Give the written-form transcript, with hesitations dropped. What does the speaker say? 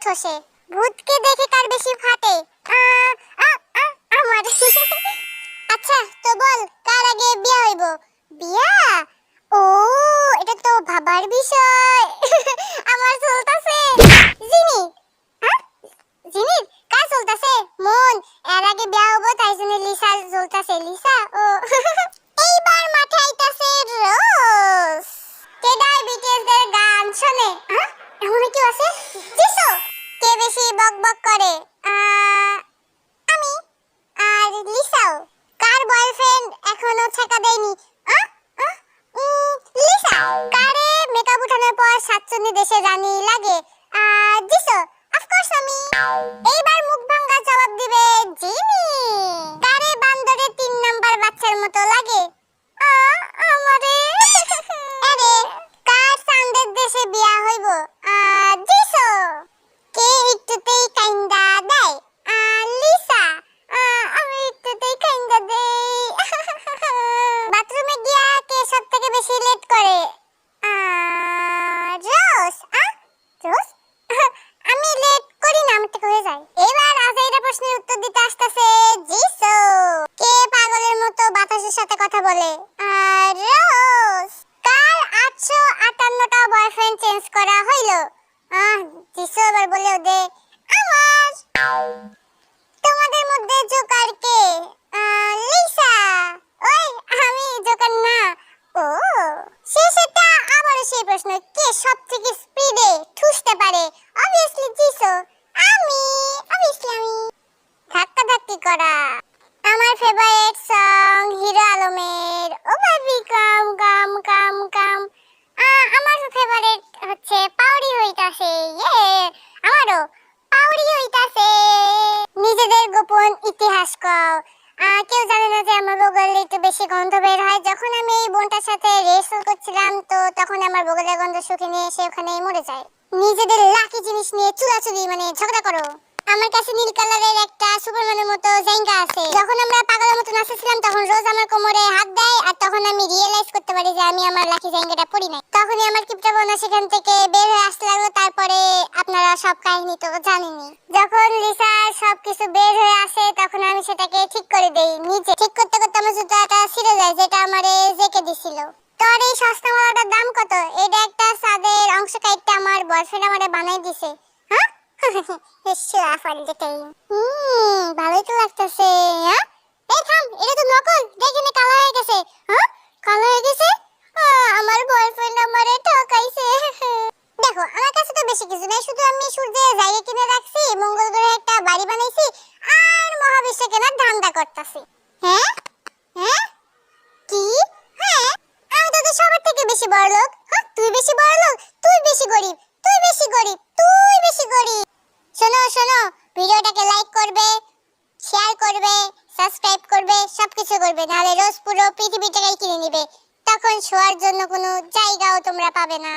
ঠোসে। ভূতকে দেখে কার বেশি ফাটে? আমার। আচ্ছা তো বল, কার আগে বিয়া হইব? বিয়া? ও, এটা তো ভাবার বিষয়। আমার চলতাছে জিনি। হ্যাঁ, জিনি কার চলতাছে? মন। এর আগে বিয়া হবো তাই জন্য লিসা চলতাছে। লিসা ও। এইবার মাঠে আইতাছে রোজ। কে ডায়াবেটিস দের গান শোনে? এমন কি আছে? জিসো। কে বেশি বকবক করে? আমি আর লিসাও। কার বয়ফ্রেন্ড এখনো ছেকা দেয়নি? লিসা। কারে মেকআপ উঠানোর পর সাতচন্নি দেশে রানী লাগে? জিসো। অফকোর্স আমি। এইবার মুখ ভাঙা জবাব দিবে জিনি। কারে বান্দরে 3 নাম্বার বাচ্চার মতো লাগে? আমারে। আরে কার চাঁদের দেশে বিয়া হইব? জিসো। কে একটুতেই কাইন্দা দেয়? লিসা। আমি একটুতেই কাইন্দা দেই। বাথরুমে গিয়া কে সবথেকে বেশি লেট করে? রোজ। রোজ? আমি লেট করি না, আমার থেকে হয়ে যায়। এবার আজাইরা প্রশ্নের উত্তর দিতে আসতেছে জিসো। কে পাগলের মতো বাতাসের সাথে কথা বলে? রোজ। কার 858টা বয়ফ্রেন্ড চেঞ্জ করা হইলো? জিসো এবার বলে দে আমার। তোমাদের মধ্যে জোকার কে? লিসা। ওই আমি জোকার না। ও শেষেরটা আবারও সেই প্রশ্ন, কে সবথেকে স্পিডে ঠুসতে পারে? অবভিয়াসলি জিসো। আমি। অবভিয়াসলি আমি। ধাক্কা ধাক্কি করা। আমার ফেভারিট সং হিরো আলমের ও বেবি কাম কাম কাম কাম। আমার ফেভারিট হচ্ছে পাউরি হইতাছে। আমারও পাউরি হইতাছে। নিজেদের গোপন ইতিহাস কও। কেউ জানে না যে আমার বগলে একটু বেশি গন্ধ বের হয়। যখন আমি এই বোনটার সাথে রেসল করছিলাম তো তখন আমার বগলের গন্ধ শুকে নিয়ে এসে ওখানেই মরে যায়। নিজেদের লাকি জিনিস নিয়ে চুলাচুলি মানে ঝগড়া করো। আমার কাছে নীল কালারের একটা সুপারম্যানের মতো জায়গা আছে। যখন আমরা পাগলের মতো নাচছিলাম তখন রোজ আমার কোমরে হাত দেয় আর তখন আমি রিয়েলাইজ করতে পারি যে আমি আমার লাকি জায়গাটা পরি নাই। তখনই আমার কিপটা বোনা সেখান থেকে বের হয়ে আসতে লাগলো। তারপরে আপনারা সব কাহিনী তো জানেনই। যখন লিসা সবকিছু বের হয়ে আসে তখন আমি সেটাকে ঠিক করে দেই নিজে। ঠিক করতে করতে আমার জুতাটা ছিঁড়ে যায় যেটা আমারে জেকে দিছিল। তোর এই সস্তা মালাটার দাম কত? এটা একটা সাদের অংশ কাইটটা আমার বয়ফ্রেন্ড আমারে বানাই দিছে। ভালোই তো লাগতেছে। এই থাম, এটা তো নকল। দেখে নে কালো হয়ে গেছে। কালো হয়ে গেছে? আমার বয়ফ্রেন্ড আমারে ঠকাইছে। দেখো আমার কাছে তো বেশি কিছু নাই, শুধু আমি সূর্যের জায়গা কিনে রাখছি, মঙ্গল গ্রহে একটা বাড়ি বানাইছি আর মহাবিশ্ব কেনার ধান্দা করতেছি। হ্যাঁ হ্যাঁ কি? হ্যাঁ আমি তোদের সবার থেকে বেশি বড়লোক। তুই বেশি বড়লোক? তুই বেশি গরিব। তুই বেশি গরিব। তুই বেশি গরিব। শোনো শোনো, ভিডিওটাকে লাইক করবে, শেয়ার করবে, সাবস্ক্রাইব করবে, সবকিছু করবে, নাহলে রোজ পুরো পৃথিবীটাই কিনে নিবে। তখন শোয়ার জন্য কোনো জায়গাও তোমরা পাবে না।